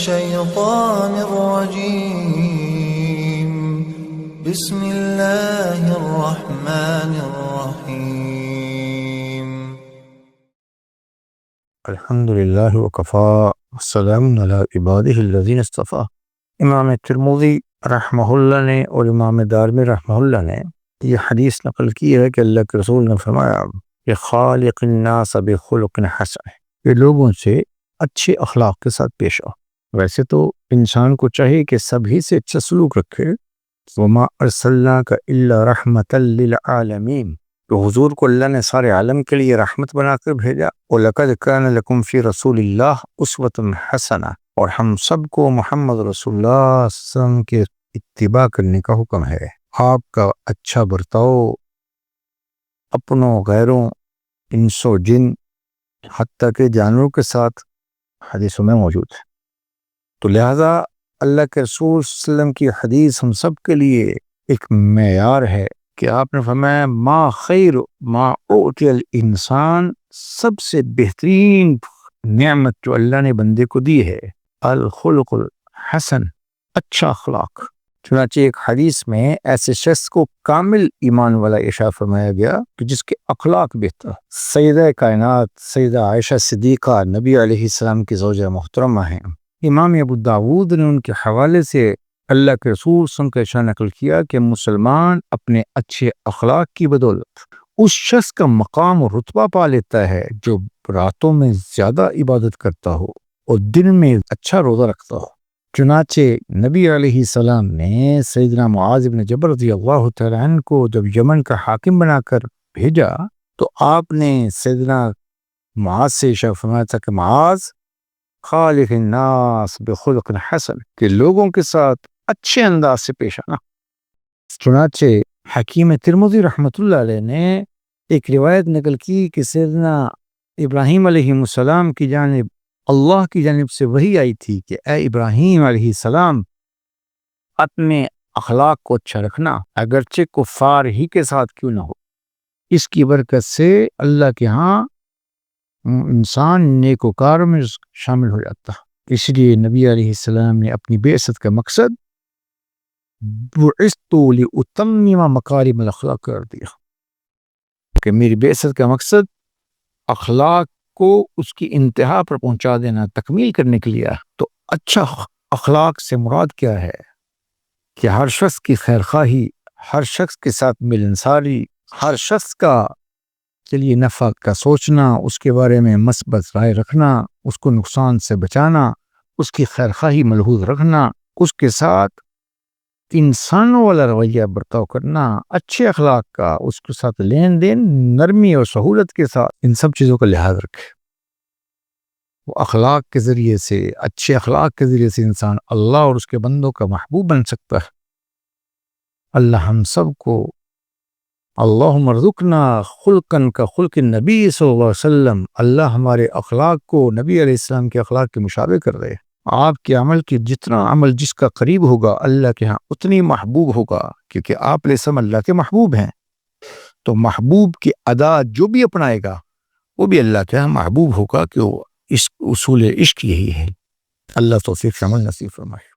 الشيطان الرجيم بسم الله الرحمن الرحيم الحمد للہ وکفا والسلام علی عبادہ الذین اصطفیٰ۔ امام ترمذی رحمہ اللہ نے اور امام دارمی رحمہ اللہ نے یہ حدیث نقل کی ہے کہ اللہ کے رسول نے فرمایا کہ خالق الناس بخلق حسن، یہ لوگوں سے اچھے اخلاق کے ساتھ پیش آؤ۔ ویسے تو انسان کو چاہیے کہ سبھی سے اچھا سلوک رکھے، وما ارسلناک الا رحمۃ للعالمین، تو حضور کو اللہ نے سارے عالم کے لیے رحمت بنا کر بھیجا۔ وَلَقَدْ كَانَ لَكُمْ فِي رَسُولِ اللَّهِ أُسْوَةٌ حَسَنَةٌ، اور ہم سب کو محمد رسول اللہ صلی اللہ علیہ وسلم کے اتباع کرنے کا حکم ہے۔ آپ کا اچھا برتاؤ اپنوں، غیروں، انس و جن، حتیٰ کہ جانوروں کے ساتھ حدیثوں میں موجود ہے۔ تو لہذا اللہ کے رسول صلی اللہ علیہ وسلم کی حدیث ہم سب کے لیے ایک معیار ہے کہ آپ نے فرمایا ما خیر ما اعطی الانسان، سب سے بہترین نعمت جو اللہ نے بندے کو دی ہے الخلق الحسن، اچھا اخلاق۔ چنانچہ ایک حدیث میں ایسے شخص کو کامل ایمان والا ارشاد فرمایا گیا کہ جس کے اخلاق بہتر۔ سیدہ کائنات سیدہ عائشہ صدیقہ نبی علیہ السلام کی زوجہ محترمہ ہیں۔ امام ابو داود نے ان کے حوالے سے اللہ کے رسول صلی اللہ علیہ وسلم کا ارشاد نقل کیا کہ مسلمان اپنے اچھے اخلاق کی بدولت اس شخص کا مقام اور رتبہ پا لیتا ہے جو راتوں میں زیادہ عبادت کرتا ہو اور دن میں اچھا روزہ رکھتا ہو۔ چنانچہ نبی علیہ السلام نے سیدنا معاذ بن جبل رضی اللہ تعالیٰ عنہ کو جب یمن کا حاکم بنا کر بھیجا تو آپ نے سیدنا معاذ سے ارشاد فرمایا تھا کہ معاذ خالق الناس بخلق حسن، کہ لوگوں کے ساتھ اچھے انداز سے پیش آنا۔ چنانچہ حکیم ترمذی رحمۃ اللہ علیہ نے ایک روایت نقل کی کہ سیدنا ابراہیم علیہ السلام کی جانب اللہ کی جانب سے وحی آئی تھی کہ اے ابراہیم علیہ السلام، اپنے اخلاق کو اچھا رکھنا، اگرچہ کفار ہی کے ساتھ کیوں نہ ہو۔ اس کی برکت سے اللہ کے ہاں انسان نیکوکاروں میں شامل ہو جاتا۔ اس لیے نبی علیہ السلام نے اپنی بعثت کا مقصد بعثت لأتمم مکارم الاخلاق کر دیا کہ میری بعثت کا مقصد اخلاق کو اس کی انتہا پر پہنچا دینا، تکمیل کرنے کے لیے۔ تو اچھا اخلاق سے مراد کیا ہے کہ ہر شخص کی خیرخواہی، ہر شخص کے ساتھ ملنساری، ہر شخص کا کے لیے نفع کا سوچنا، اس کے بارے میں مثبت رائے رکھنا، اس کو نقصان سے بچانا، اس کی خیرخواہی ملحوظ رکھنا، اس کے ساتھ انسانوں والا رویہ برتاؤ کرنا، اچھے اخلاق کا، اس کے ساتھ لین دین نرمی اور سہولت کے ساتھ، ان سب چیزوں کا لحاظ رکھے۔ وہ اخلاق کے ذریعے سے، اچھے اخلاق کے ذریعے سے انسان اللہ اور اس کے بندوں کا محبوب بن سکتا ہے۔ اللہ ہم سب کو اللہم ارزقنا خلقا کا خلق النبی صلی اللہ علیہ وسلم، اللہ ہمارے اخلاق کو نبی علیہ السلام کے اخلاق کے مشابہ کر دے۔ آپ کے عمل کی جتنا عمل جس کا قریب ہوگا اللہ کے ہاں اتنی محبوب ہوگا، کیونکہ آپ علیہ السلام اللہ کے محبوب ہیں۔ تو محبوب کی ادا جو بھی اپنائے گا وہ بھی اللہ کے ہاں محبوب ہوگا، کہ وہ اس اصول عشق یہی ہے۔ اللہ توفیق عمل نصیب فرمائے۔